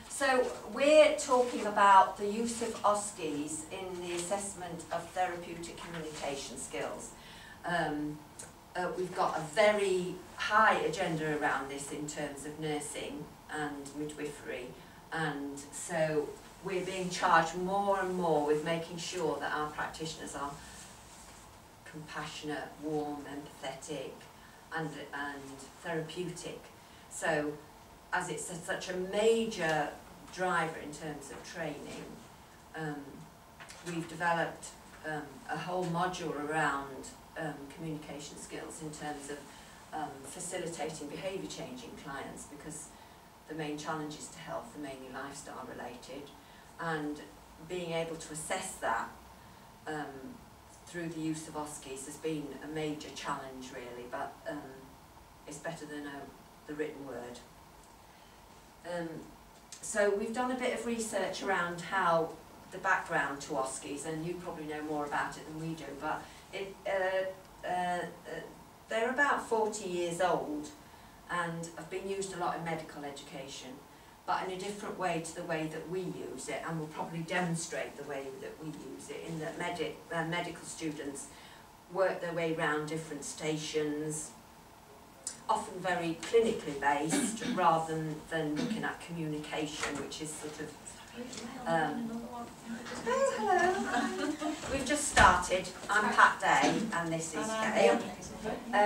So we're talking about the use of OSCEs in the assessment of therapeutic communication skills. We've got a very high agenda around this in terms of nursing and midwifery, and so we're being charged more and more with making sure that our practitioners are compassionate, warm, empathetic and therapeutic. So as it's such a major driver in terms of training, we've developed a whole module around communication skills in terms of facilitating behaviour change in clients, because the main challenges to health are mainly lifestyle related, and being able to assess that through the use of OSCEs has been a major challenge really, but it's better than the written word. So we've done a bit of research around how the background to OSCEs, and you probably know more about it than we do, but they're about 40 years old and have been used a lot in medical education, but in a different way to the way that we use it, and we'll probably demonstrate the way that we use it, in that medical students work their way around different stations, often very clinically based, rather than looking at communication, which is sort of oh, hello. We've just started. I'm Pat Day and this is Gayle.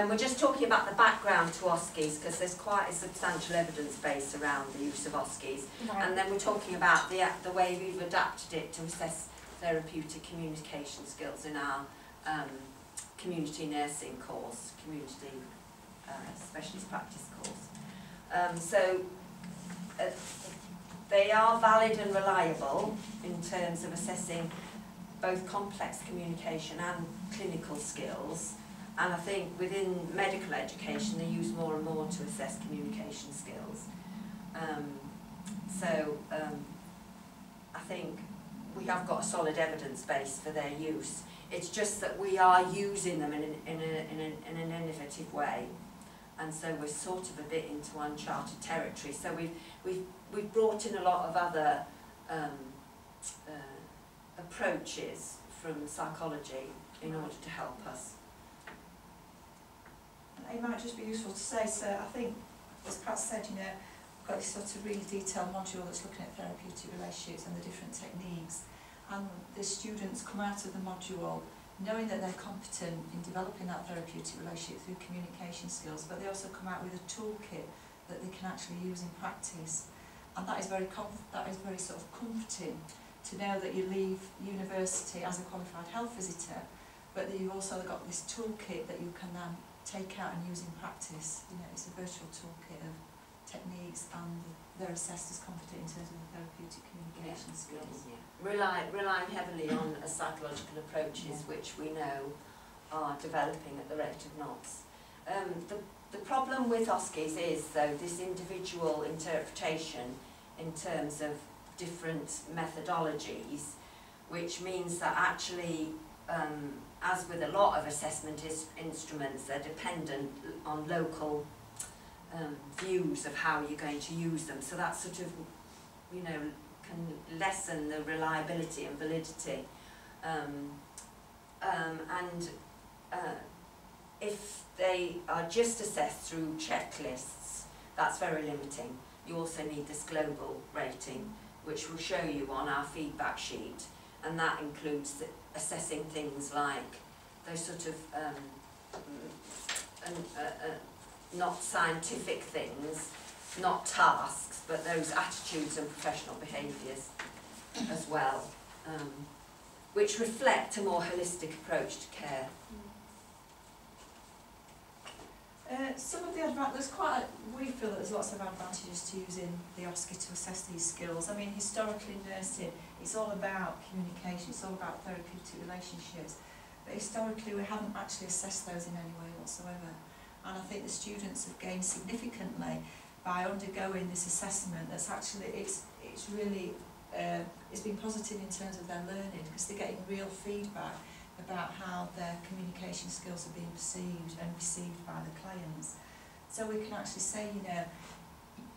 We're just talking about the background to OSCEs, because there's quite a substantial evidence base around the use of OSCEs. Right. And then we're talking about the way we've adapted it to assess therapeutic communication skills in our community nursing course, community specialist practice course. They are valid and reliable in terms of assessing both complex communication and clinical skills, and I think within medical education they use more and more to assess communication skills. I think we have got a solid evidence base for their use. It's just that we are using them in an innovative way, and so we're sort of a bit into uncharted territory. So we've brought in a lot of other approaches from psychology in order to help us. It might just be useful to say, so I think, as Pat said, you know, we've got this sort of really detailed module that's looking at therapeutic relationships and the different techniques, and the students come out of the module knowing that they're competent in developing that therapeutic relationship through communication skills, but they also come out with a toolkit that they can actually use in practice. And that is very sort of comforting to know that you leave university as a qualified health visitor, but that you've also got this toolkit that you can then take out and use in practice. You know, it's a virtual toolkit of techniques, and they're assessed as competent in terms of the therapeutic communication skills. Yeah. Relying heavily on psychological approaches, which we know are developing at the rate of knots. The problem with OSCEs is, though, this individual interpretation in terms of different methodologies, which means that actually, as with a lot of assessment instruments, they're dependent on local views of how you're going to use them. So that sort of, you know, can lessen the reliability and validity. If they are just assessed through checklists, that's very limiting. You also need this global rating, which we'll show you on our feedback sheet, and that includes assessing things like those sort of not scientific things, not tasks, but those attitudes and professional behaviours as well, which reflect a more holistic approach to care. Some of the we feel that there's lots of advantages to using the OSCE to assess these skills. I mean, historically in nursing, it's all about communication, it's all about therapeutic relationships, but historically we haven't actually assessed those in any way whatsoever. And I think the students have gained significantly by undergoing this assessment. That's actually, it's really, it's been positive in terms of their learning, because they're getting real feedback about how their communication skills are being perceived and received by the clients. So we can actually say, you know,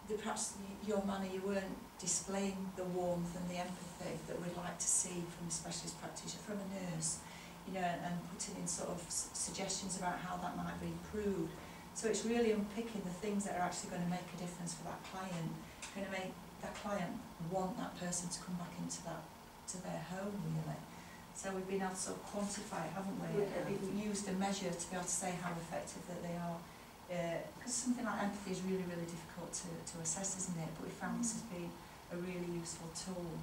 perhaps your manner, you weren't displaying the warmth and the empathy that we'd like to see from a specialist practitioner, from a nurse, you know, and putting in sort of suggestions about how that might be improved. So it's really unpicking the things that are actually going to make a difference for that client, going to make that client want that person to come back into that, to their home, really. So we've been able to sort of quantify it, haven't we? Yeah. We've used a measure to be able to say how effective that they are. Because something like empathy is really, really difficult to assess, isn't it? But we found this has been a really useful tool.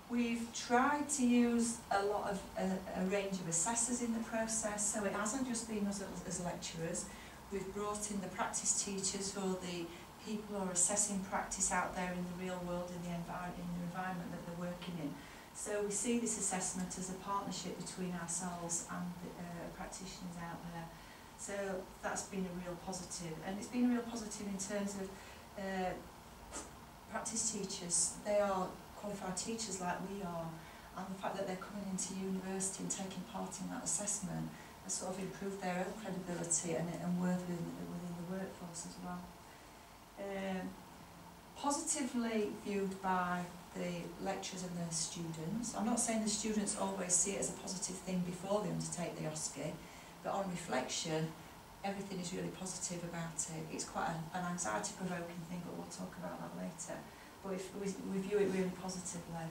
We've tried to use a lot of a range of assessors in the process, so it hasn't just been us as lecturers. We've brought in the practice teachers, who are the people who are assessing practice out there in the real world, in the environment that they're working in. So we see this assessment as a partnership between ourselves and the practitioners out there. So that's been a real positive, and it's been a real positive in terms of practice teachers. They are qualified teachers like we are, and the fact that they're coming into university and taking part in that assessment has sort of improved their own credibility and worth within the workforce as well. Positively viewed by the lecturers and the students. I'm not saying the students always see it as a positive thing before they undertake the OSCE, but on reflection, everything is really positive about it. It's quite an anxiety-provoking thing, but we'll talk about that later. But we view it really positively.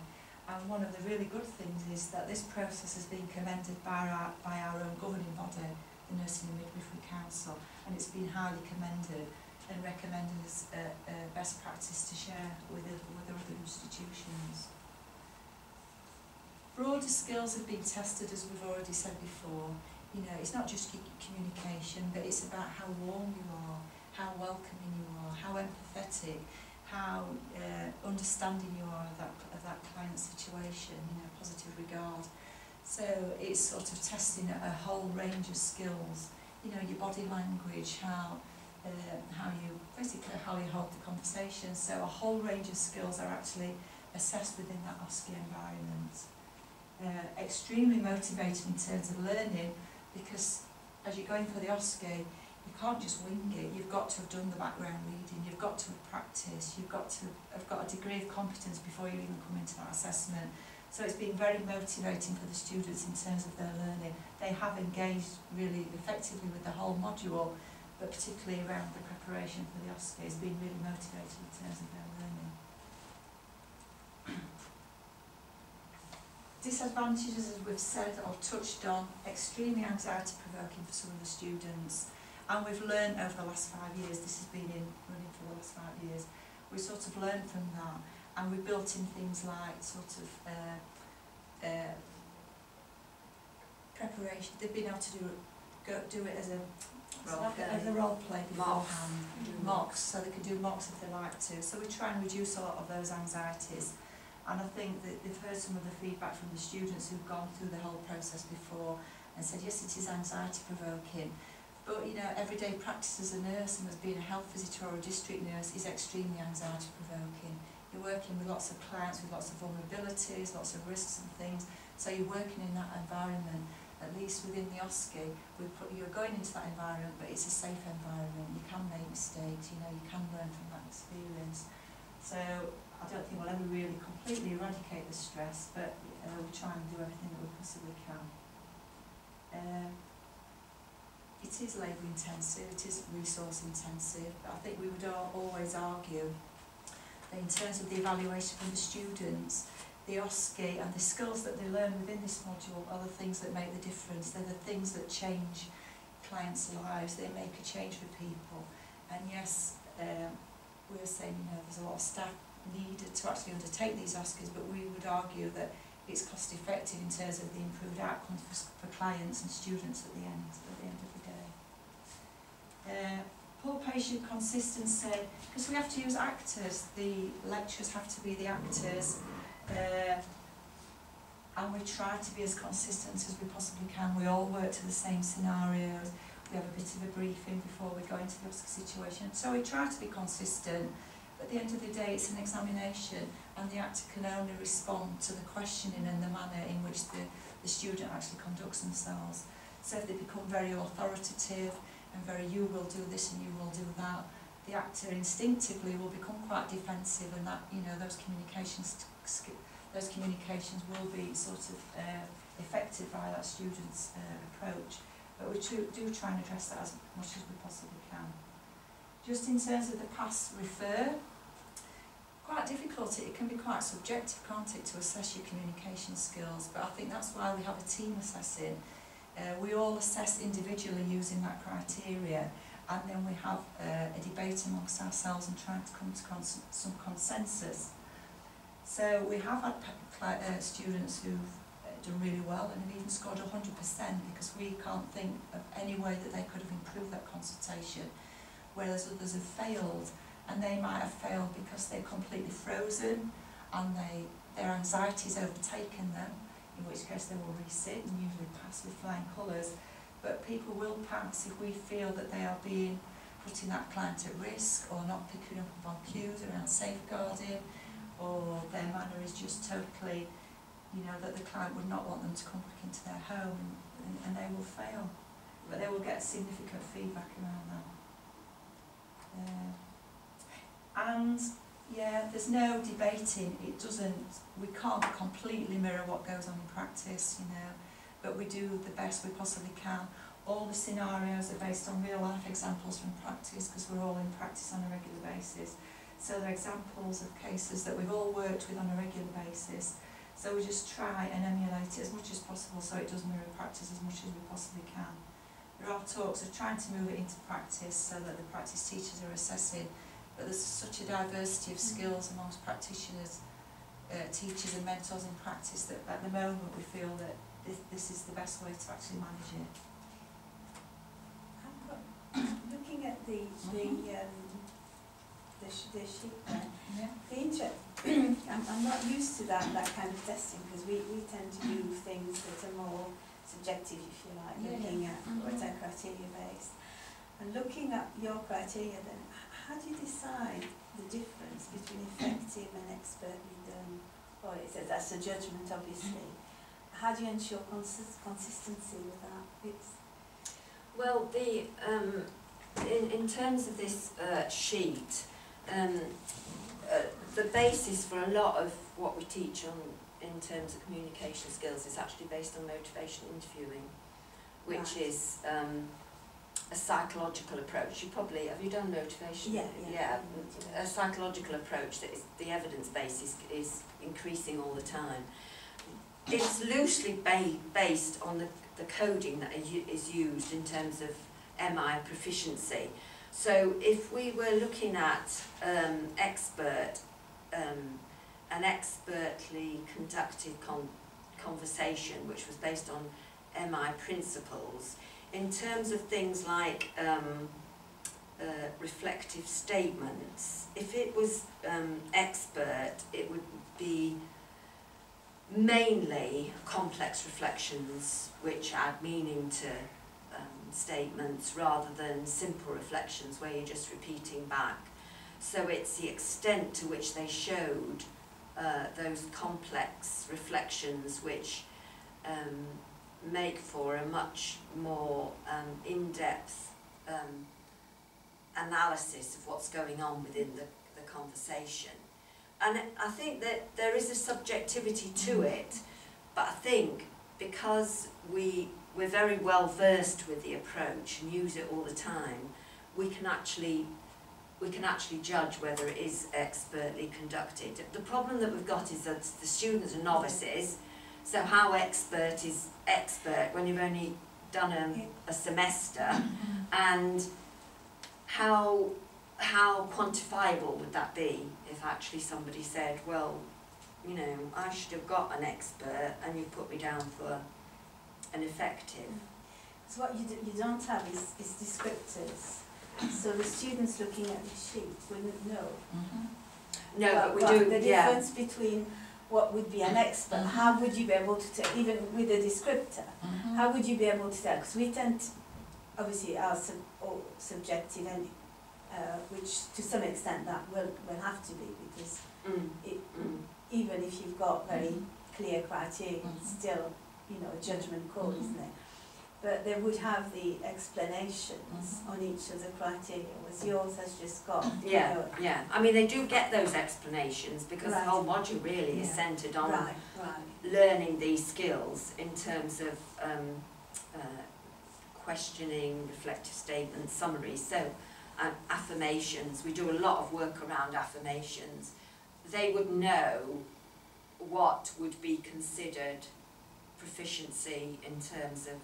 And one of the really good things is that this process has been commended by our own governing body, the Nursing and Midwifery Council, and it's been highly commended and recommended as best practice to share with other institutions. Broader skills have been tested, as we've already said before. You know, it's not just communication, but it's about how warm you are, how welcoming you are, how empathetic, how understanding you are of that client's situation, you know, positive regard. So it's sort of testing a whole range of skills, you know, your body language, how you hold the conversation. So a whole range of skills are actually assessed within that OSCE environment. Extremely motivating in terms of learning, because as you're going for the OSCE, you can't just wing it. You've got to have done the background reading, you've got to have practiced, you've got to have got a degree of competence before you even come into that assessment. So it's been very motivating for the students in terms of their learning. They have engaged really effectively with the whole module, but particularly around the preparation for the OSCE has been really motivating in terms of their learning. Disadvantages, as we've said or touched on, extremely anxiety-provoking for some of the students. And we've learned over the last 5 years, this has been running for the last 5 years, we sort of learned from that, and we built in things like sort of preparation. They've been able to do it as a role play beforehand, mocks, so they can do mocks if they like to. So we try and reduce a lot of those anxieties. And I think that they've heard some of the feedback from the students who've gone through the whole process before and said, yes, it is anxiety-provoking. But, you know, everyday practice as a nurse and as being a health visitor or a district nurse is extremely anxiety-provoking. You're working with lots of clients with lots of vulnerabilities, lots of risks and things. So you're working in that environment. At least within the OSCE, you're going into that environment, but it's a safe environment. You can make mistakes, you know, you can learn from that experience. So I don't think we'll ever really completely eradicate the stress, but we'll try and do everything that we possibly can. It is labour intensive, it is resource intensive, but I think we would always argue that in terms of the evaluation from the students, the OSCE and the skills that they learn within this module are the things that make the difference. They're the things that change clients' lives, they make a change for people. And yes, we were saying, you know, there's a lot of staff needed to actually undertake these OSCEs, but we would argue that it's cost effective in terms of the improved outcomes for clients and students at the end of the day. Poor patient consistency, because we have to use actors, the lecturers have to be the actors, and we try to be as consistent as we possibly can. We all work to the same scenarios, we have a bit of a briefing before we go into the OSCE situation, so we try to be consistent. But at the end of the day, it's an examination, and the actor can only respond to the questioning and the manner in which the student actually conducts themselves. So if they become very authoritative and very, you will do this and you will do that, the actor instinctively will become quite defensive, and that, you know, those communications will be sort of affected by that student's approach. But we do try and address that as much as we possibly can. Just in terms of the pass refer, quite difficult. It can be quite subjective, can't it, to assess your communication skills, but I think that's why we have a team assessing. We all assess individually using that criteria, and then we have a debate amongst ourselves and trying to come to some consensus. So we have had students who've done really well and have even scored 100%, because we can't think of any way that they could have improved that consultation, whereas others have failed, and they might have failed because they're completely frozen and their anxiety's overtaken them, in which case they will resit and usually pass with flying colours. But people will pass if we feel that they are putting that client at risk, or not picking up on cues around safeguarding, or their manner is just totally, you know, that the client would not want them to come back into their home, and they will fail. But they will get significant feedback around that. And yeah, there's no debating. We can't completely mirror what goes on in practice, you know, but we do the best we possibly can. All the scenarios are based on real life examples from practice, because we're all in practice on a regular basis. So they're examples of cases that we've all worked with on a regular basis. So we just try and emulate it as much as possible, so it does mirror practice as much as we possibly can. There are talks of trying to move it into practice so that the practice teachers are assessing, but there's such a diversity of skills amongst practitioners, teachers and mentors in practice, that at the moment we feel that this is the best way to actually manage it. Looking at the sheet there, Yeah. I'm not used to that kind of testing, because we tend to do things that are more subjective, if you like, looking at what's our criteria based. And looking at your criteria then, how do you decide the difference between effective and expertly done? Or that's a judgment, obviously. How do you ensure consistency with that? Well, in terms of this sheet, the basis for a lot of what we teach on in terms of communication skills is actually based on motivation interviewing, which is a psychological approach. Have you done motivation? Yeah. A psychological approach that is, the evidence base is increasing all the time. It's loosely based on the coding that is used in terms of MI proficiency. So if we were looking at an expertly conducted conversation, which was based on MI principles, in terms of things like reflective statements, if it was expert, it would be mainly complex reflections which add meaning to statements, rather than simple reflections where you're just repeating back. So it's the extent to which they showed those complex reflections which make for a much more in-depth analysis of what's going on within the conversation. And I think that there is a subjectivity to it, but I think because we're very well versed with the approach and use it all the time, we can actually judge whether it is expertly conducted. The problem that we've got is that the students are novices, so how expert is expert when you've only done a semester, and how quantifiable would that be if actually somebody said, well, you know, I should have got an expert and you put me down for an effective. So what you don't have is descriptors. So the students looking at the sheet wouldn't know. No, but we do. The difference between what would be an expert, how would you be able to tell, even with a descriptor, how would you be able to tell? Because we tend to, obviously, are subjective, and which to some extent that will have to be, because even if you've got very clear criteria, it's still, you know, a judgment call, isn't it? but they would have the explanations on each of the criteria, whereas yours has just got... Yeah, yeah. I mean, they do get those explanations because the whole module really is centred on learning these skills in terms of questioning, reflective statements, summaries. So, affirmations, we do a lot of work around affirmations. They would know what would be considered proficiency in terms of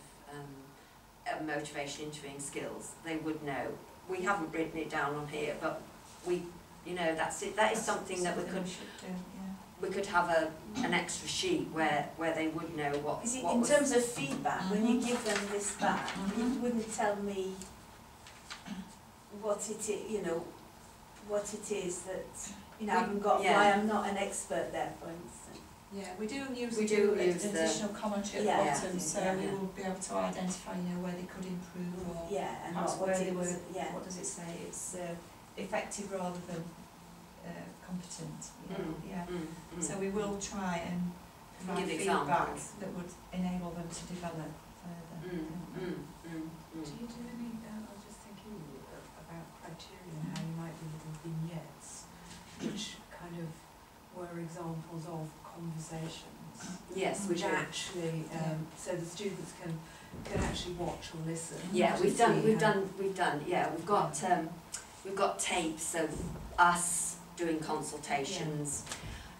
motivation interviewing skills. They would know. We haven't written it down on here, but we, you know, that's it. That is something that we could have an extra sheet where they would know what. Because in terms of feedback, when you give them this back, you wouldn't tell me what it is, you know, what it is that, you know, I haven't got, why I'm not an expert there, for instance. Yeah, we do use additional commentary at the bottom, so we will be able to identify, you know, where they could improve, or and perhaps what where they were, what does it say, it's effective rather than competent, you know, so we will try and provide feedback that would enable them to develop further. Do you do any, I was just thinking about criteria and how you might do little vignettes, which kind of were examples of conversations. Yes, we do. Actually, so the students can actually watch or listen. Yeah, we've done. Yeah, we've got tapes of us doing consultations.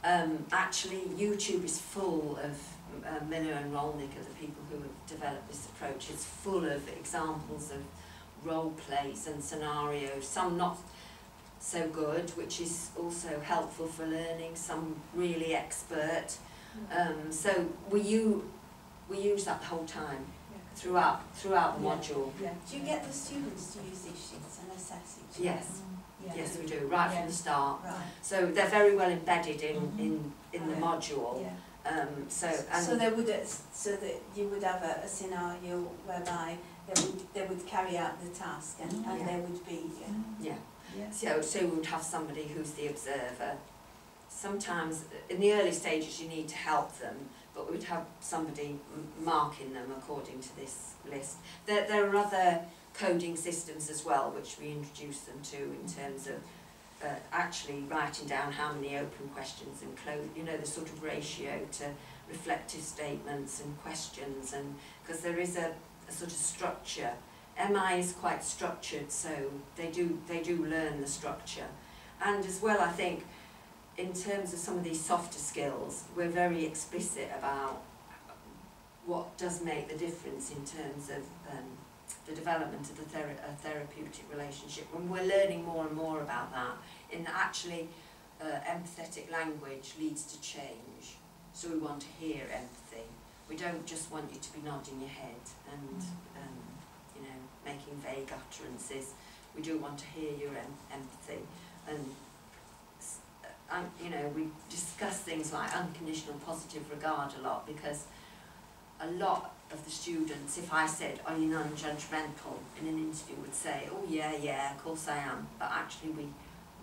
Actually, YouTube is full of Miller and Rolnick are the people who have developed this approach. It's full of examples of role plays and scenarios. Some not so good, which is also helpful for learning, some really expert. So we use that the whole time, throughout the module. Do you get the students to use these sheets and assess each other? Yes, yes we do, right from the start. So they're very well embedded in the module. So that you would have a scenario whereby they would carry out the task and there would be So we would have somebody who's the observer. Sometimes in the early stages you need to help them, but we would have somebody marking them according to this list. There are other coding systems as well which we introduce them to in terms of actually writing down how many open questions and close, you know, the sort of ratio to reflective statements and questions, and because there is a sort of structure. MI is quite structured, so they do learn the structure. And as well, I think, in terms of some of these softer skills, we're very explicit about what does make the difference in terms of the development of the therapeutic relationship. And we're learning more and more about that, in that actually empathetic language leads to change. So we want to hear empathy. We don't just want you to be nodding your head and you know, making vague utterances. We do want to hear your empathy, and you know, we discuss things like unconditional positive regard a lot, because a lot of the students, if I said, are you non-judgmental, in an interview would say, oh yeah, of course I am, but actually we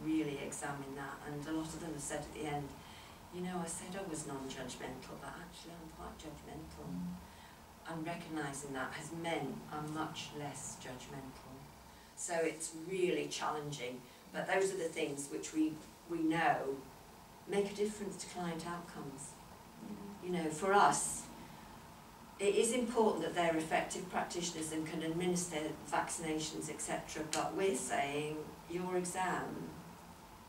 really examine that, and a lot of them have said at the end, you know, I said I was non-judgmental, but actually I'm quite judgmental. And recognising that has meant I'm much less judgmental. So it's really challenging, but those are the things which we know make a difference to client outcomes. You know, for us, it is important that they're effective practitioners and can administer vaccinations, etc. But we're saying, your exam,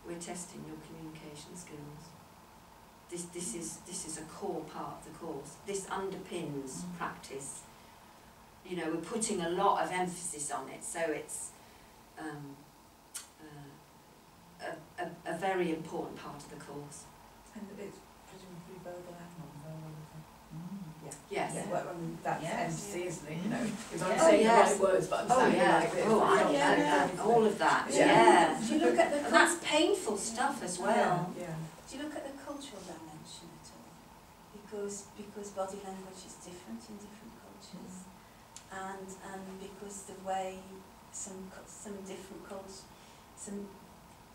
we're testing your communication skills. This is a core part of the course. This underpins practice. You know, we're putting a lot of emphasis on it, so it's a very important part of the course. And it's presumably verbal and non-verbal, is it? Yes. Yeah. Well, I mean, that's empathy, isn't it? You know, if I'm Oh, saying yes. the right words, but I'm saying it like this. All of that. Yeah. Do you look at the and that's painful stuff as well. Yeah. Do you look at the cultural dimension at all? Because body language is different in different cultures, and because the way some different cultures,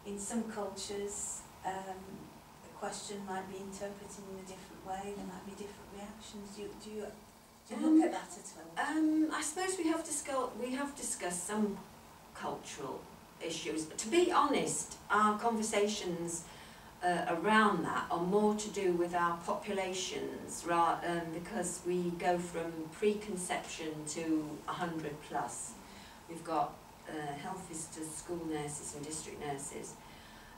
in some cultures, a question might be interpreted in a different way. There might be different reactions. Do you Do you look at that at all? I suppose we have discussed some cultural issues. To be honest, our conversations around that are more to do with our populations, because we go from preconception to 100 plus. We've got health visitors, school nurses and district nurses,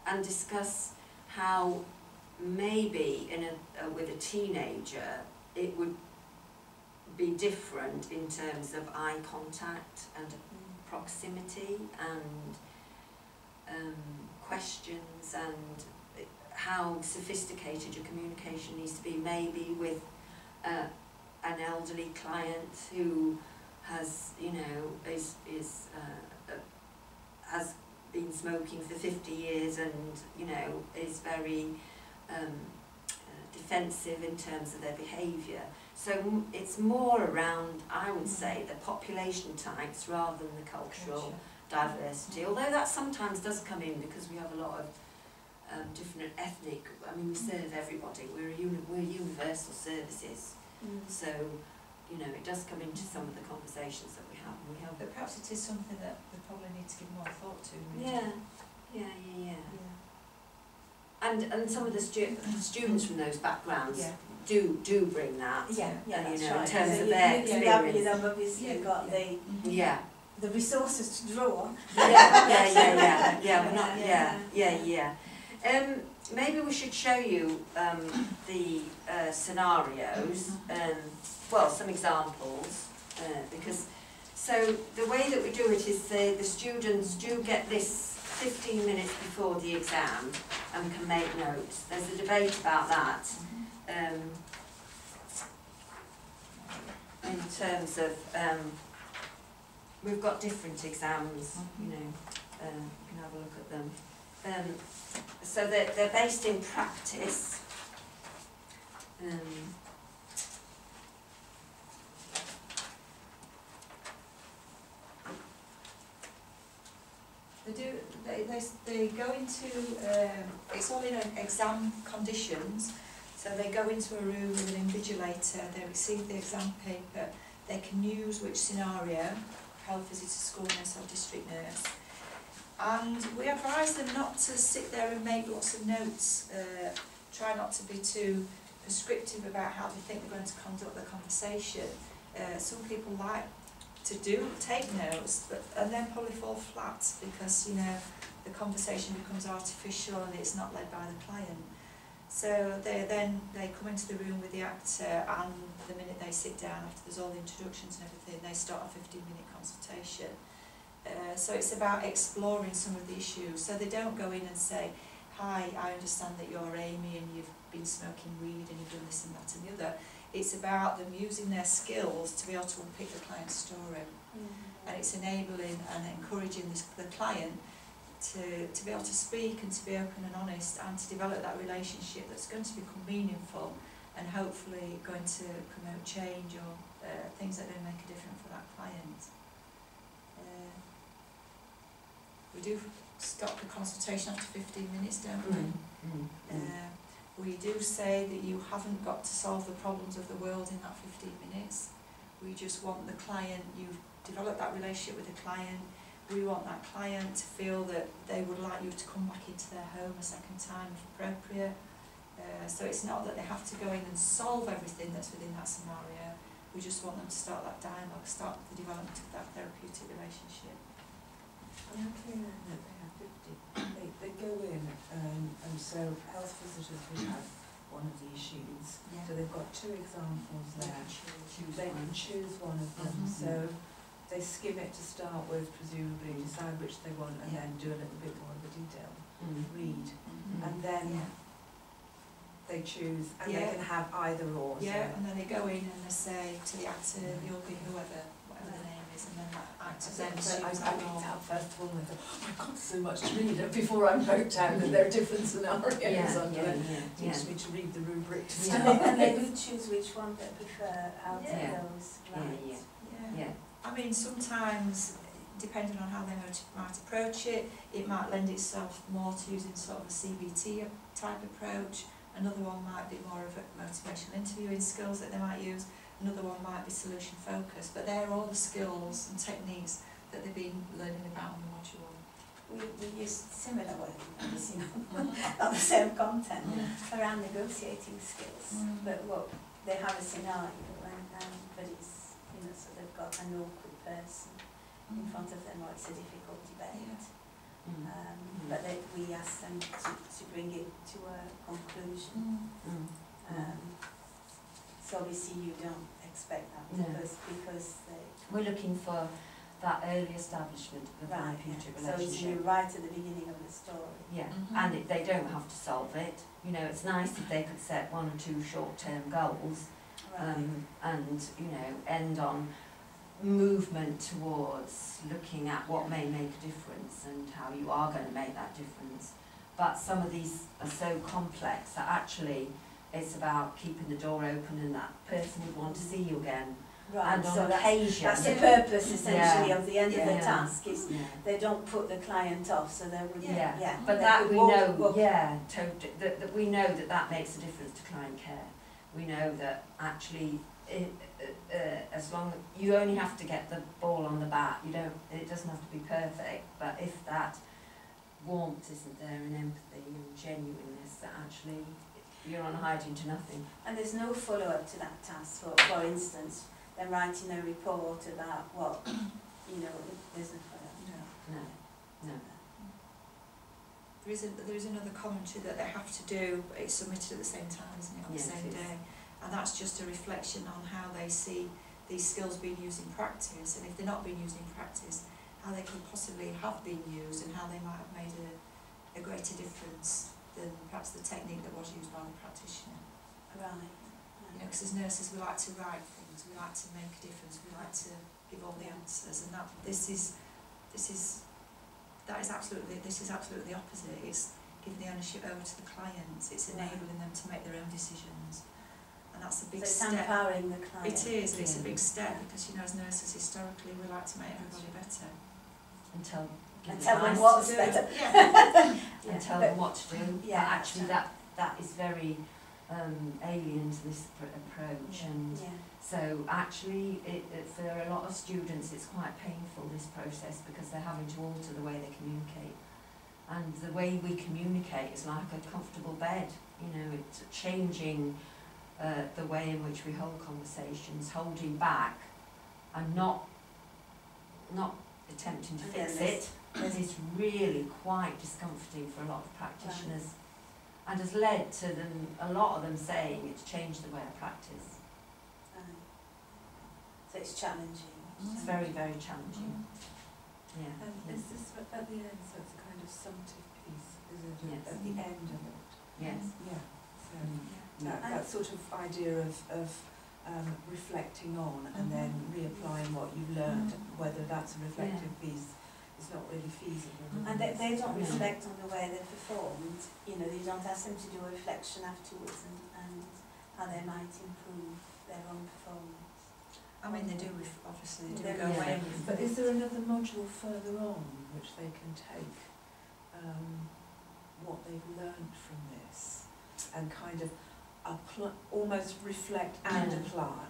and discuss how maybe with a teenager it would be different in terms of eye contact and proximity and questions, and how sophisticated your communication needs to be, maybe with an elderly client who has, you know, has been smoking for 50 years and, you know, is very defensive in terms of their behaviour. So it's more around, I would say, the population types rather than the cultural diversity, although that sometimes does come in because we have a lot of different ethnic, I mean, we serve everybody, we're universal services, so, you know, it does come into some of the conversations that we have. But perhaps it is something that we probably need to give more thought to. Really. Yeah. And some of the students from those backgrounds do bring that. Yeah, you know, that's in right. terms So of their experience. you've obviously got the resources to draw on. Maybe we should show you the scenarios, well, some examples, because so the way that we do it is the students do get this 15 minutes before the exam and can make notes. There's a debate about that in terms of we've got different exams, you know, you can have a look at them. So they're based in practice. They go into, it's all in exam conditions, so they go into a room with an invigilator, they receive the exam paper, they can use which scenario, health visitor, school nurse or district nurse, and we advise them not to sit there and make lots of notes, try not to be too prescriptive about how they think they're going to conduct the conversation. Some people like to take notes, and then probably fall flat because, you know, the conversation becomes artificial and it's not led by the client. So they come into the room with the actor, and the minute they sit down, after there's all the introductions and everything, they start a 15-minute consultation. So it's about exploring some of the issues. So they don't go in and say, hi, I understand that you're Amy and you've been smoking weed and you've done this and that and the other. It's about them using their skills to be able to unpick the client's story. And it's enabling and encouraging the client to be able to speak and to be open and honest and to develop that relationship that's going to become meaningful and hopefully going to promote change or things that are going to make a difference for that client. We do stop the consultation after 15 minutes, don't we? We do say that you haven't got to solve the problems of the world in that 15 minutes. We just want the client, you've developed that relationship with the client, we want that client to feel that they would like you to come back into their home a second time if appropriate. So it's not that they have to go in and solve everything that's within that scenario. We just want them to start that dialogue, start the development of that therapeutic relationship. I'm clear that they have 50. They go in, and so health visitors would have one of the issues. Yeah. So they've got two examples there. They can choose one of them. So they skim it to start with, presumably decide which they want, and then do a little bit more of a detailed read. And then they choose, and they can have either or. Yeah, and then they go in and they say to the actor, you'll be whoever the name is, and then that actor then I picked out first of all and I thought, oh my God, there's so much to read, and before I wrote down that there are different scenarios under it. Teach me to read the rubric to start. And they do choose which one they prefer out of those. Yeah. I mean, sometimes, depending on how they might approach it, it might lend itself more to using sort of a CBT type approach. Another one might be more of a motivational interviewing skills that they might use. another one might be solution focused, but they're all the skills and techniques that they've been learning about in the module. We use similar words, obviously not the same content, around negotiating skills. But what they have a scenario, but it's, you know, so they've got an awkward person in front of them, or it's a difficult debate. But we ask them to bring it to a conclusion. So obviously you don't expect that because we're looking for that early establishment of the therapeutic relationship. So it's right at the beginning of the story. Yeah, and they don't have to solve it. You know, it's nice if they could set 1 or 2 short-term goals, and you know, end on movement towards looking at what may make a difference and how you are going to make that difference. But some of these are so complex that actually it's about keeping the door open and that person would want to see you again. And on so occasion. That's the purpose essentially of the end of the task, is they don't put the client off, so they would but that we know, that we know that makes a difference to client care. We know that actually as long as you only have to get the ball on the bat, it doesn't have to be perfect, but if that warmth isn't there and empathy and genuineness, that actually you're on hiding to nothing. And there's no follow-up to that task. For instance, they're writing a report about what, you know, there's no follow-up. No. There is another commentary that they have to do, but it's submitted at the same time, isn't it, on the same day? And that's just a reflection on how they see these skills being used in practice, and if they're not being used in practice, how they could possibly have been used and how they might have made a greater difference than perhaps the technique that was used by the practitioner. Right. You know, because as nurses we like to write things, we like to make a difference, we like to give all the answers, and this is absolutely the opposite. It's giving the ownership over to the clients. It's enabling them to make their own decisions, and that's a big step. It's empowering the client. It is. It's a big step because, you know, as nurses historically we like to make everybody better And tell them what's better. And tell them what to do. But actually that is very alien to this approach, and so actually for a lot of students it's quite painful, this process, because they're having to alter the way they communicate, and the way we communicate is like a comfortable bed, you know, it's changing the way in which we hold conversations, holding back and not attempting to fix it. It's really quite discomforting for a lot of practitioners, and has led to a lot of them saying it's changed the way I practice. So it's challenging. It's very, very challenging. Is this at the end, so it's a kind of summative piece, is it? Yes. At the end of it? Yes. Yeah. So that sort of idea of reflecting on and then reapplying what you've learned, whether that's a reflective piece, is not really feasible. And they don't reflect on the way they performed. You know, you don't ask them to do a reflection afterwards and how they might improve their own performance. I mean, they do, obviously, they do They go do. away. But is there another module further on which they can take what they've learned from this and kind of almost reflect and apply?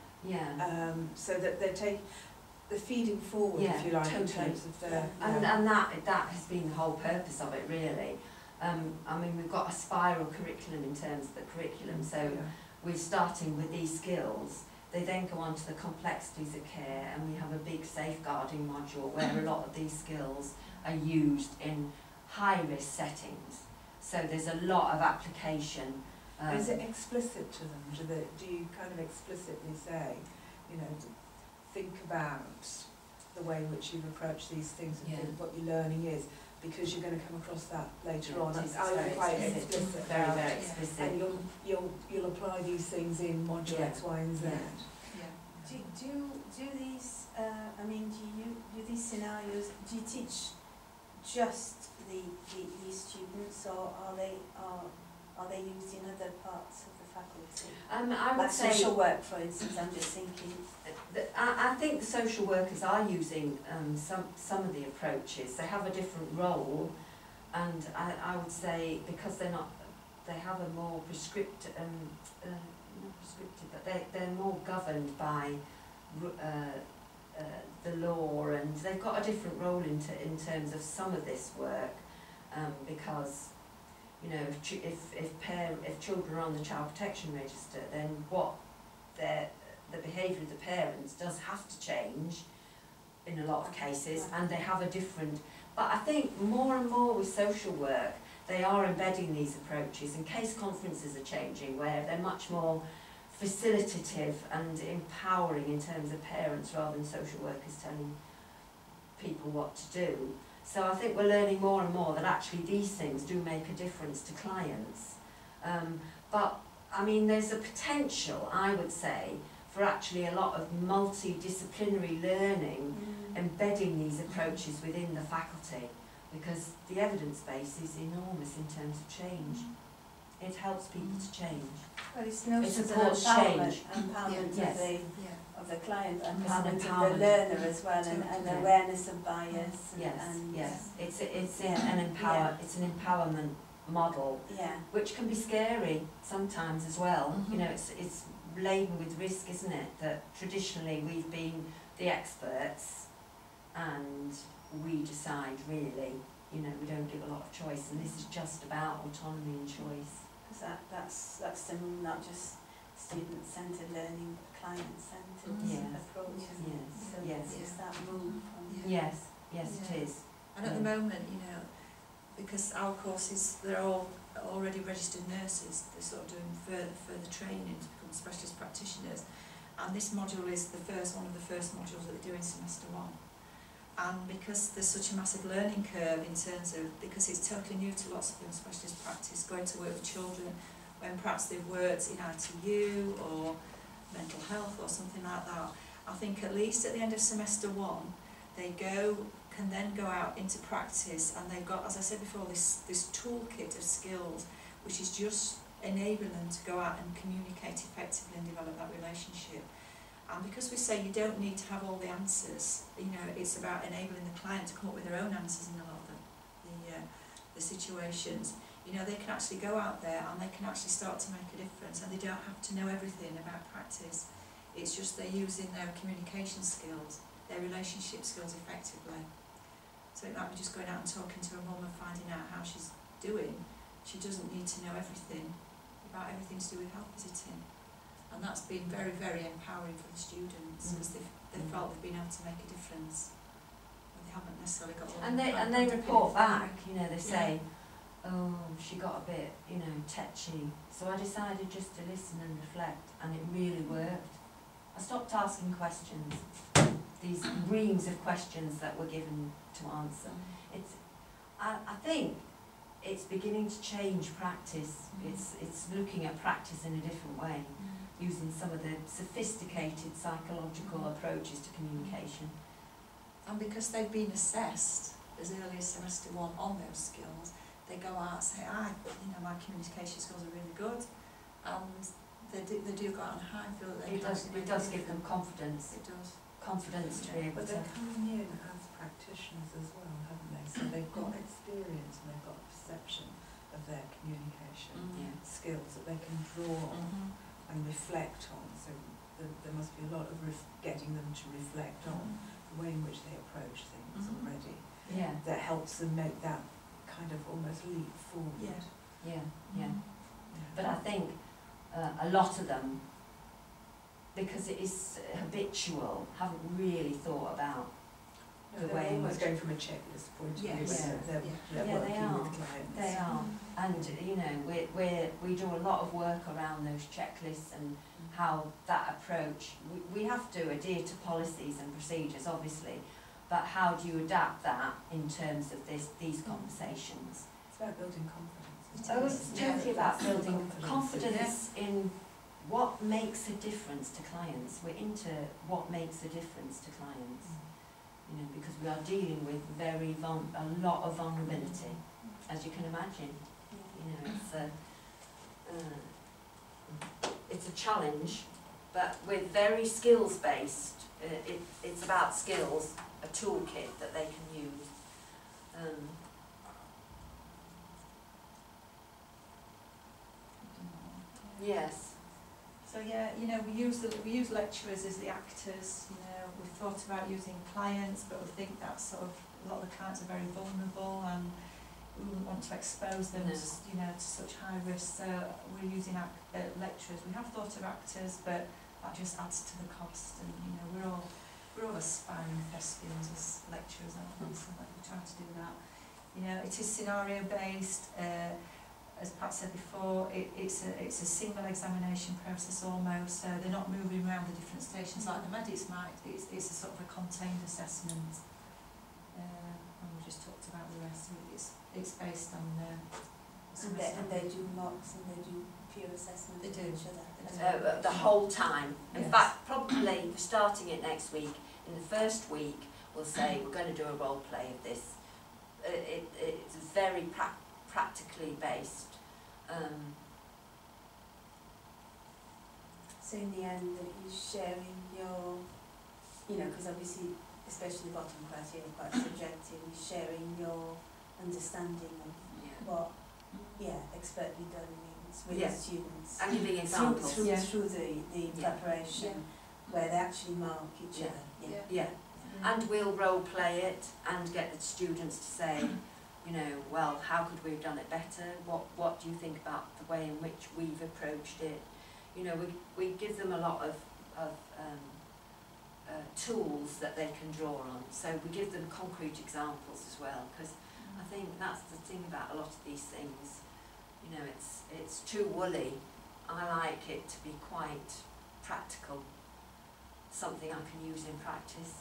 So that they're feeding forward, if you like, in terms of their... And that has been the whole purpose of it, really. I mean, we've got a spiral curriculum in terms of the curriculum, so we're starting with these skills. They then go on to the complexities of care, and we have a big safeguarding module where a lot of these skills are used in high-risk settings. So there's a lot of application. Is it explicit to them? Do you kind of explicitly say, you know, think about the way in which you've approached these things and think what your learning is, because you're going to come across that later on. It's quite explicit. Very, very explicit. And you'll apply these things in module X, Y, and Z. Do these? I mean, do these scenarios? Do you teach just these students, or are they used in other parts of the faculty? I would like say social work, for instance. I'm just thinking. I think the social workers are using some of the approaches. They have a different role, and I would say because they have a more prescriptive, not restricted, but they're more governed by the law, and they've got a different role in terms of some of this work, because, you know, if children are on the child protection register, then the behaviour of the parents does have to change in a lot of cases, and they have a different. But I think more and more with social work, they are embedding these approaches, and case conferences are changing, where they're much more facilitative and empowering in terms of parents rather than social workers telling people what to do. So I think we're learning more and more that actually these things do make a difference to clients. But I mean, there's a potential, I would say, for actually a lot of multidisciplinary learning, embedding these approaches within the faculty, because the evidence base is enormous in terms of change. It helps people to change. Well, it's notions of supports empowerment, change. empowerment Yes. of the client, It's empowerment of empowerment. the learner as well, and Totally. awareness of bias. Yes, and yes. It's Yeah. an empowerment model, Yeah. which can be scary sometimes as well. Mhm. You know, it's laden with risk, isn't it? That traditionally we've been the experts, and we decide really. You know, we don't give a lot of choice, and this is just about autonomy and choice. Because that's the not just student-centred learning, but client-centred Yes. approach. isn't it? Yes. So Yes. it's just that move from Yes, yes, Yeah. it is. And at the moment, you know, because our courses, they're all already registered nurses, they're sort of doing further training to become specialist practitioners. And this module is one of the first modules that they do in semester 1. And because there's such a massive learning curve in terms of, because it's totally new to lots of them, specialist practice, going to work with children when perhaps they've worked in ITU or mental health or something like that, I think at least at the end of semester 1, they can then go out into practice, and they've got, as I said before, this toolkit of skills which is just enabling them to go out and communicate effectively and develop that relationship. And because we say you don't need to have all the answers, you know, it's about enabling the client to come up with their own answers in a lot of the situations. You know, they can actually go out there and they can actually start to make a difference, and they don't have to know everything about practice. It's just they're using their communication skills, their relationship skills effectively. So it might be just going out and talking to a mum and finding out how she's doing. She doesn't need to know everything about everything to do with health visiting. And that's been very, very empowering for the students, because they've felt they've been able to make a difference. But they haven't necessarily got all And they report back, you know, they say, oh, she got a bit, you know, tetchy. So I decided just to listen and reflect, and it really worked. I stopped asking questions, these reams of questions that were given to answer. I think it's beginning to change practice. It's looking at practice in a different way, using some of the sophisticated psychological approaches to communication. And because they've been assessed as early as semester 1 on those skills, they go out and say, you know, my communication skills are really good, and they do go out on high and feel that they It does give them confidence. It does. Confidence to be able But to. they're coming in as practitioners as well, haven't they? So they've got experience and they've got a perception of their communication Yeah. skills that they can draw on and reflect on. So there must be a lot of getting them to reflect on the way in which they approach things already. Yeah. That helps them make that kind of almost leap forward. Yeah. Yeah. Yeah. Yeah. But I think a lot of them, because it is habitual, haven't really thought about the They're way in almost which going from a checklist point of view. Yes. When they're Yeah, they working are. with clients. they are. And you know, we do a lot of work around those checklists and how that approach. We have to adhere to policies and procedures, obviously, but how do you adapt that in terms of these conversations? It's about building confidence. Oh, it's totally about building Confidence. confidence in what makes a difference to clients. We're into what makes a difference to clients, you know, because we are dealing with a lot of vulnerability, as you can imagine. You know, it's a challenge, but we're very skills based. It's about skills, a toolkit that they can use. Yes. So yeah, you know, we use lecturers as the actors. You know, we've thought about using clients, but we think that sort of a lot of the clients are very vulnerable, and we wouldn't want to expose them, to, you know, to such high risk. So we're using lecturers. We have thought of actors, but that just adds to the cost. And you know, we're all aspiring thespians as lecturers, aren't we? So like, we're trying to do that. You know, it is scenario based. As Pat said before, it's a single examination process almost, so they're not moving around the different stations like the medics might. It's a sort of a contained assessment, and we just talked about the rest. It's based on and they do mocks and they do peer assessment They of do. each other. The whole time. In Yes. fact, probably starting it next week, in the first week, we'll say we're going to do a role play of this. It's very practically based. So in the end, that you're sharing your, you know, because obviously, especially the bottom criteria, quite subjective, you're sharing your understanding of what, expertly done means with the students. And giving examples. Through the preparation, where they actually mark each other. Yeah. And we'll role play it and get the students to say, you know, well, how could we have done it better? What do you think about the way in which we've approached it? You know, we give them a lot of tools that they can draw on. So we give them concrete examples as well, because I think that's the thing about a lot of these things. You know, it's too woolly. I like it to be quite practical, something I can use in practice.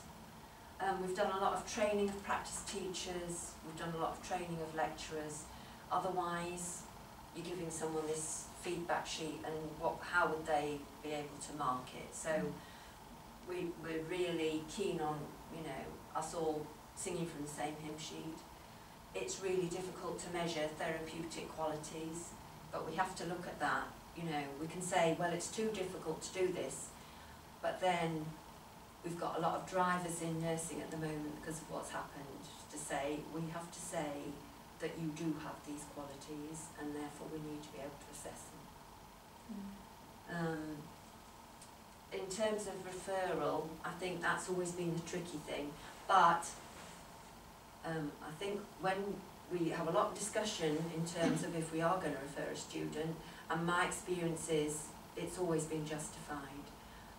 We've done a lot of training of practice teachers, we've done a lot of training of lecturers. Otherwise, you're giving someone this feedback sheet and how would they be able to mark it? So we're really keen on, you know, us all singing from the same hymn sheet. It's really difficult to measure therapeutic qualities, but we have to look at that. You know, we can say, well, it's too difficult to do this, but then we've got a lot of drivers in nursing at the moment because of what's happened, to say, we have to say that you do have these qualities and therefore we need to be able to assess them. In terms of referral, I think that's always been the tricky thing, but I think when we have a lot of discussion in terms of if we are going to refer a student, and my experience is it's always been justified,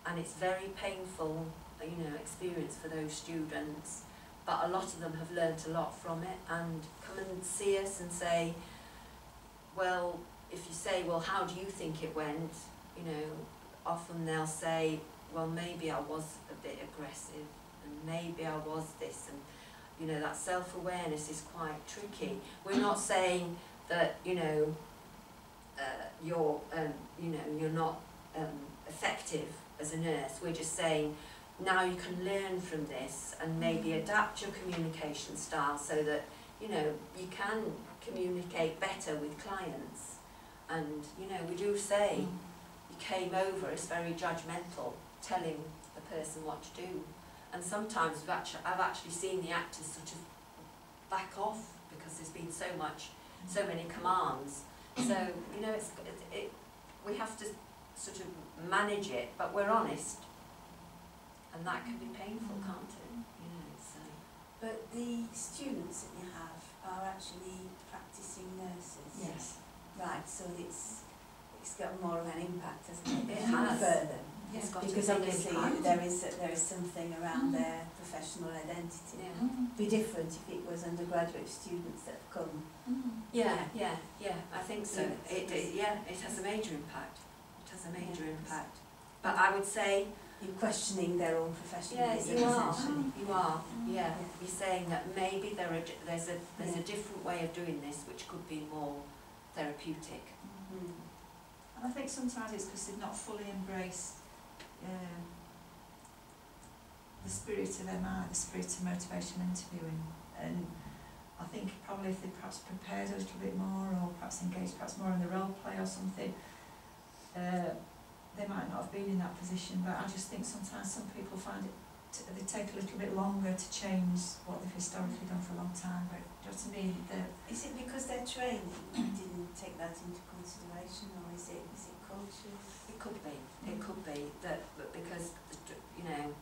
and it's very painful, you know, experience for those students, but a lot of them have learnt a lot from it and come and see us and say, well, if you say, well, how do you think it went, you know, often they'll say, well, maybe I was a bit aggressive and maybe I was this, and you know, that self-awareness is quite tricky. We're not saying that, you know, you're not effective as a nurse. We're just saying now you can learn from this and maybe adapt your communication style so that, you know, you can communicate better with clients. And, you know, we do say you came over as very judgmental, telling the person what to do. And sometimes I've actually seen the actors sort of back off because there's been so many commands. So, you know, we have to sort of manage it, but we're honest. And that can be painful, can't it? You know, so. But the students that you have are actually practising nurses. Yes. Right, so it's got more of an impact, hasn't it? It has. Further. It's got Because a big obviously impact. there is something around their professional identity. Yeah. Be different if it was undergraduate students that have come. Yeah, I think so. Yes. It has a major impact. It has a major Yes. impact. But I would say, You're questioning their own professionalism, you are. essentially. You are. Yeah. Yeah. You're saying that maybe there's a different way of doing this which could be more therapeutic. Mm. And I think sometimes it's because they've not fully embraced the spirit of MI, the spirit of motivational interviewing. And I think probably if they perhaps prepared a little bit more, or perhaps engaged perhaps more in the role play or something, they might not have been in that position. But I just think sometimes some people find it, they take a little bit longer to change what they've historically done for a long time. But just to me, Is it because their training didn't take that into consideration, or is it cultures. It could be. It could be that, but because you know,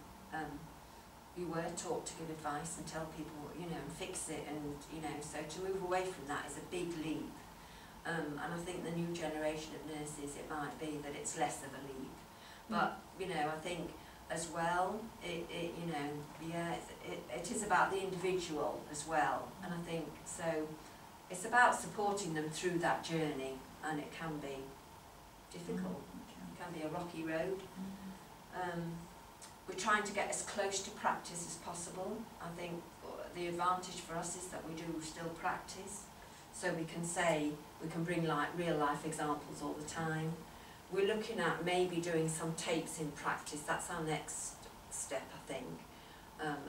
you were taught to give advice and tell people, you know, and fix it, and you know, so to move away from that is a big leap. And I think the new generation of nurses, it might be that it's less of a leap. But you know, I think as well, it you know, yeah, it is about the individual as well, and I think so. It's about supporting them through that journey, and it can be difficult. It can be a rocky road. We're trying to get as close to practice as possible. I think the advantage for us is that we do still practice, so we can say, we can bring like real life examples all the time. We're looking at maybe doing some tapes in practice. That's our next step, I think,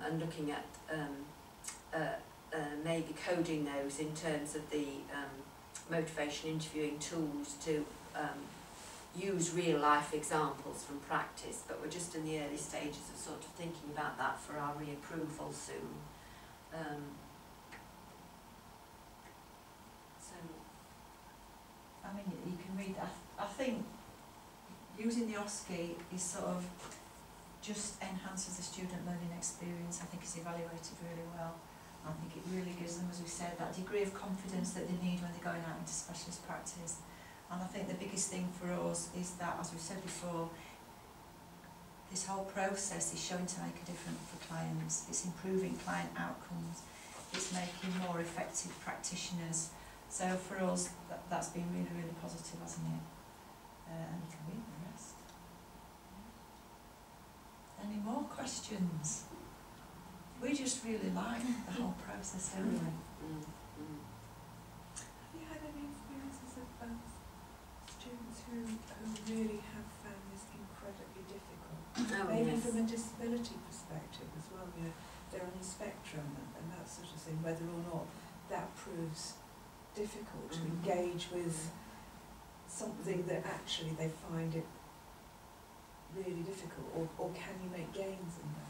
and looking at maybe coding those in terms of the motivation interviewing tools to use real life examples from practice, but we're just in the early stages of sort of thinking about that for our reapproval soon. So, I mean, you can read, I think using the OSCE is sort of just enhances the student learning experience. I think it's evaluated really well. I think it really gives them, as we said, that degree of confidence that they need when they're going out into specialist practice. And I think the biggest thing for us is that, as we said before, this whole process is showing to make a difference for clients. It's improving client outcomes. It's making more effective practitioners. So for us, that's been really, really positive, hasn't it? And you can read the rest. Any more questions? We just really like the whole process, don't we? Have you had any experiences of students who really have found this incredibly difficult? Maybe yes. from a disability perspective as well, you know, they're on the spectrum and that sort of thing, whether or not that proves difficult to engage with something that actually they find it really difficult, or can you make gains in that?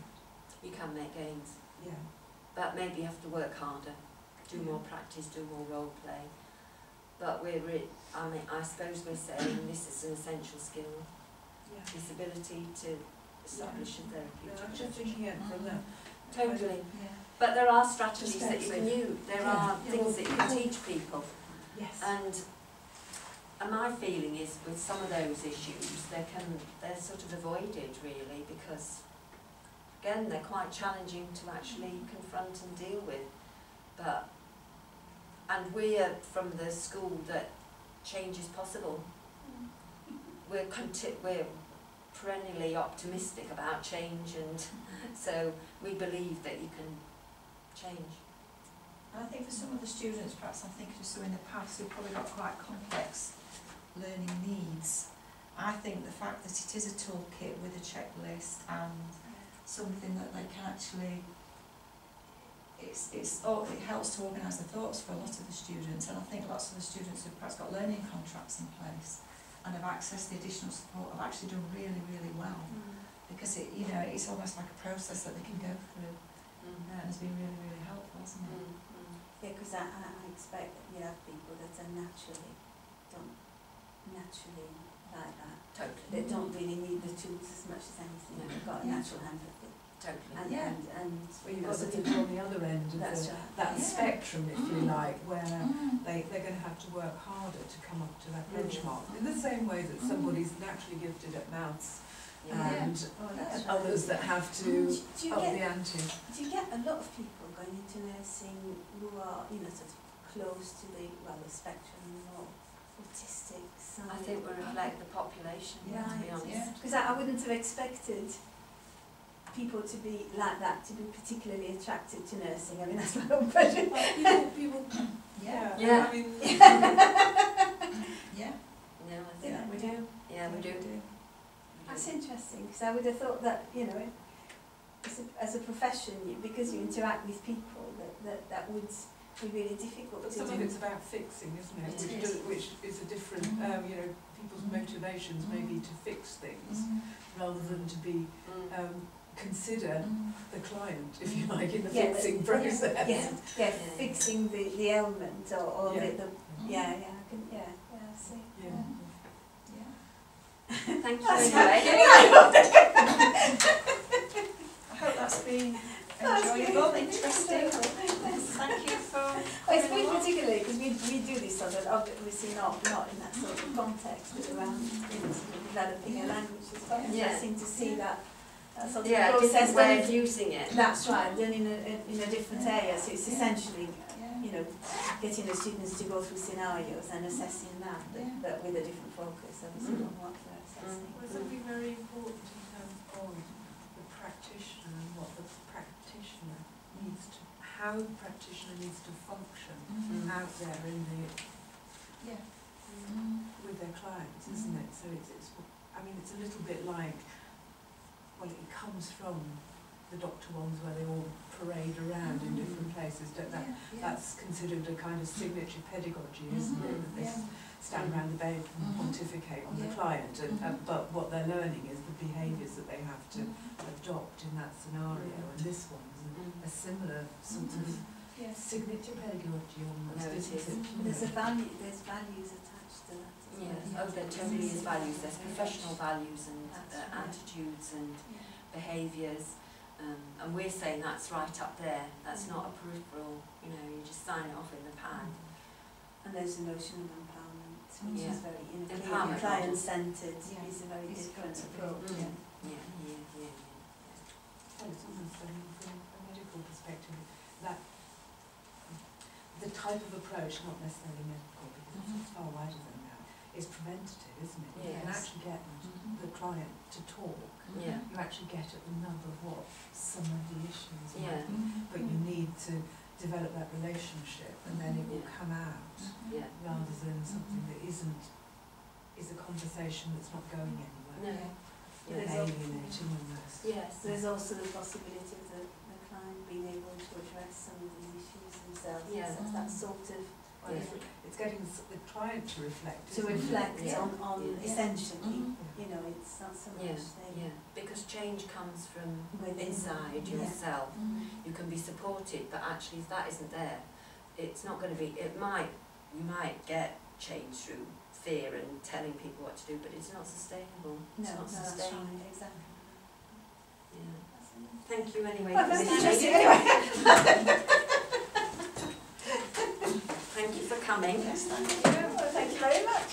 You can make gains. Yeah. But maybe you have to work harder, do more practice, do more role play. But I mean, I suppose we're saying this is an essential skill. Yeah. This ability to establish a No, therapeutic. I'm just thinking it from that. Totally. Yeah. But there are strategies that you can use. There Yeah. are things that you can teach people. Yes. And my feeling is with some of those issues, they're sort of avoided really, because again, they're quite challenging to actually confront and deal with. And we're from the school that change is possible. We're perennially optimistic about change, and so we believe that you can change. And I think for some of the students, perhaps I'm thinking of some in the past who've probably got quite complex learning needs. I think the fact that it is a toolkit with a checklist and something that they can actually, it helps to organise the thoughts for a lot of the students, and I think lots of the students who've perhaps got learning contracts in place and have accessed the additional support have actually done really, really well, because it, you know, it's almost like a process that they can go through, and it's been really, really helpful, hasn't it? Yeah, because I expect that you have people that are naturally like that. Totally. They don't really need the tools as much as anything. No. They've got a natural empathy. Totally. And, Yeah. and Well, you've got the people on the other end of that's the, right. that Yeah. spectrum, if you like, where they're going to have to work harder to come up to that benchmark. In the same way that somebody's naturally gifted at maths and Oh, that's right. others that have to Do you up get the ante. Do you get a lot of people going into nursing who are, you know, sort of close to the spectrum or autistic side? I think we reflect the population, to be Right, honest. yeah. Because I wouldn't have expected people to be like that, to be particularly attracted to nursing. I mean, that's my own impression. People, Yeah. Yeah. I mean, Yeah. No, I think Yeah, we do. Yeah, we do. That's interesting, because I would have thought that, you know, as a profession, because you interact with people, that would be really difficult but to some do. of it's about fixing, isn't it? It is. Which is a different, you know, people's motivations maybe to fix things rather than to be consider the client, if you like, in the fixing process. Yeah, fixing the ailment or Yeah. I see. Yeah. Yeah. Thank you anyway. I hope that's been enjoyable, interesting. Thank you for It's coming along. particularly because we do this sort of, obviously not in that sort of context, but around developing a language. It's quite interesting to see that sort of Yeah, process different way done of using it. That's right, done in a different area. So it's essentially, you know, getting the students to go through scenarios and assessing that, but with a different focus, obviously, on what they're assessing. Well, something very important in terms of the practitioner and what the practitioner needs to, how the practitioner needs to function out there in the with their clients, isn't it? So it's I mean, it's a little bit like, well, it comes from the doctor ones where they all parade around in different places. That's considered a kind of signature pedagogy, isn't it? That they stand around the bed and pontificate on the client, but what they're learning is the behaviours that they have to adopt in that scenario. And this one's a similar sort of signature pedagogy almost, isn't it? There's values attached to that. Yes, there totally is values. There's professional values and attitudes and behaviours. And we're saying that's right up there. That's not a peripheral, you know, you just sign it off in the pad. And there's the notion of empowerment, which is very, you know, Empowerment. client-centred. Is a very different approach. Yeah. Well, it's almost from a medical perspective, that the type of approach, not necessarily medical, because it's far wider than that, is preventative, isn't it? You can actually get the client to talk. Yeah. You actually get at the nub of what some of the issues Yeah. might be, but you need to develop that relationship, and then it will come out, rather than something that is a conversation that's not going anywhere. No. Alienating almost. Yes. There's also the possibility of the client being able to address some of these issues themselves. Yeah. So that sort of Well, it's getting the client to reflect. to isn't it? reflect on Yeah. essentially, you know, it's not so much Because change comes from within inside yourself. You can be supported, but actually if that isn't there, it's not going to be, you might get change through fear and telling people what to do, but it's not sustainable. It's not that's sustained. right, exactly. Yeah. Thank you anyway. Well, for that's listening. interesting anyway. Thank you for coming. Yes, thank you. Well, thank you very much.